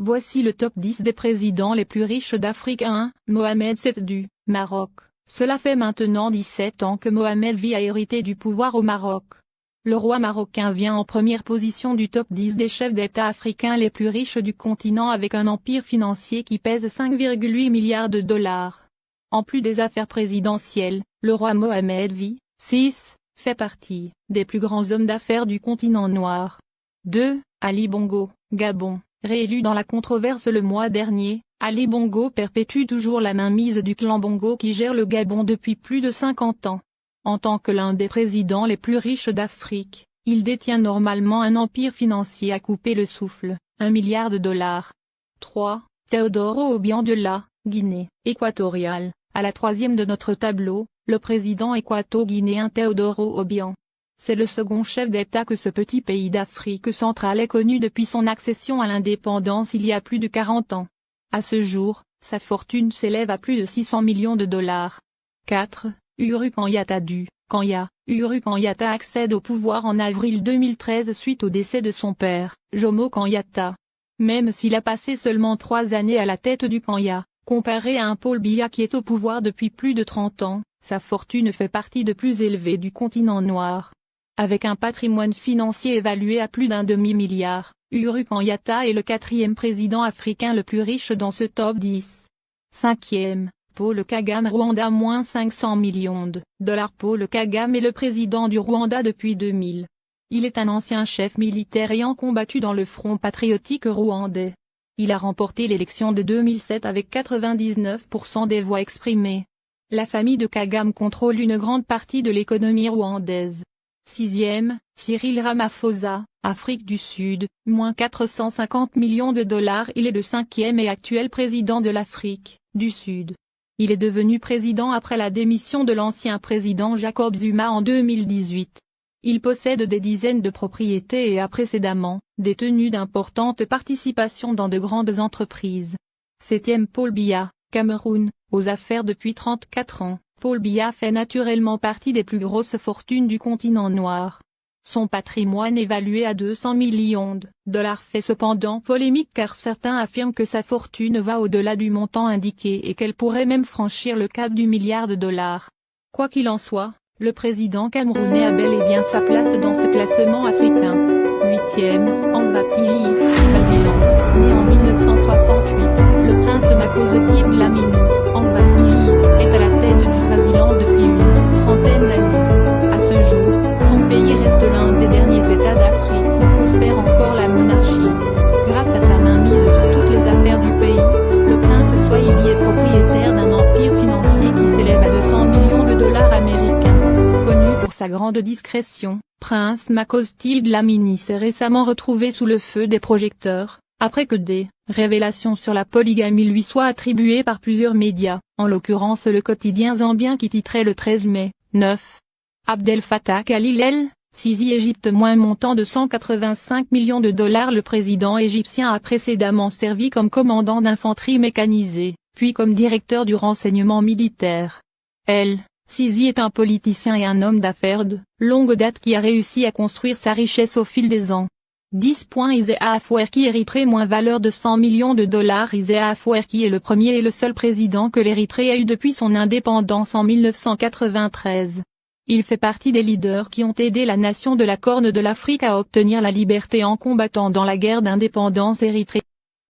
Voici le top 10 des présidents les plus riches d'Afrique. 1. Mohamed VII du Maroc. Cela fait maintenant 17 ans que Mohamed VI a hérité du pouvoir au Maroc. Le roi marocain vient en première position du top 10 des chefs d'État africains les plus riches du continent avec un empire financier qui pèse 5,8 milliards de dollars. En plus des affaires présidentielles, le roi Mohamed VI fait partie des plus grands hommes d'affaires du continent noir. 2. Ali Bongo, Gabon. Réélu dans la controverse le mois dernier, Ali Bongo perpétue toujours la mainmise du clan Bongo qui gère le Gabon depuis plus de 50 ans. En tant que l'un des présidents les plus riches d'Afrique, il détient normalement un empire financier à couper le souffle, 1 milliard de dollars. 3. Teodoro Obiang de la Guinée équatoriale. À la troisième de notre tableau, le président équato-guinéen Teodoro Obiang. C'est le second chef d'État que ce petit pays d'Afrique centrale ait connu depuis son accession à l'indépendance il y a plus de 40 ans. À ce jour, sa fortune s'élève à plus de 600 millions de dollars. 4. Uhuru Kenyatta du Kenya. Uhuru Kenyatta accède au pouvoir en avril 2013 suite au décès de son père, Jomo Kenyatta. Même s'il a passé seulement 3 années à la tête du Kenya, comparé à un Paul Biya qui est au pouvoir depuis plus de 30 ans, sa fortune fait partie des plus élevées du continent noir. Avec un patrimoine financier évalué à plus d'1 demi-milliard, Uhuru Kenyatta est le 4e président africain le plus riche dans ce top 10. 5e, Paul Kagame Rwanda – 500 millions de dollars. Paul Kagame est le président du Rwanda depuis 2000. Il est un ancien chef militaire ayant combattu dans le Front patriotique rwandais. Il a remporté l'élection de 2007 avec 99% des voix exprimées. La famille de Kagame contrôle une grande partie de l'économie rwandaise. 6e, Cyril Ramaphosa, Afrique du Sud, – 450 millions de dollars. Il est le 5e et actuel président de l'Afrique du Sud. Il est devenu président après la démission de l'ancien président Jacob Zuma en 2018. Il possède des dizaines de propriétés et a précédemment détenu d'importantes participations dans de grandes entreprises. 7e, Paul Biya, Cameroun, aux affaires depuis 34 ans. Paul Biya fait naturellement partie des plus grosses fortunes du continent noir. Son patrimoine évalué à 200 millions de dollars fait cependant polémique car certains affirment que sa fortune va au-delà du montant indiqué et qu'elle pourrait même franchir le cap du milliard de dollars. Quoi qu'il en soit, le président camerounais a bel et bien sa place dans ce classement africain. 8e, Answatili, Swaziland. Né en 1968, le prince Makhosetive Dlamini, Answatili, est à la tête du Swaziland depuis une trentaine d'années. À ce jour, son pays reste l'un des derniers États d'Afrique où prospère encore la monarchie. Grâce à sa mainmise sur toutes les affaires du pays, le prince Swahili est propriétaire d'un empire financier qui s'élève à 200 millions de dollars américains. Connu pour sa grande discrétion, Prince Makhosetive Dlamini s'est récemment retrouvé sous le feu des projecteurs, après que des révélations sur la polygamie lui soient attribuées par plusieurs médias, en l'occurrence le quotidien zambien qui titrait le 13 mai, 9. Abdel Fattah el-Sisi Égypte – montant de 185 millions de dollars. Le président égyptien a précédemment servi comme commandant d'infanterie mécanisée, puis comme directeur du renseignement militaire. El-Sisi est un politicien et un homme d'affaires de longue date qui a réussi à construire sa richesse au fil des ans. 10. Isaiah Afwerki Érythrée – valeur de 100 millions de dollars. Isaiah Afwerki est le premier et le seul président que l'Érythrée a eu depuis son indépendance en 1993. Il fait partie des leaders qui ont aidé la nation de la Corne de l'Afrique à obtenir la liberté en combattant dans la guerre d'indépendance érythréenne.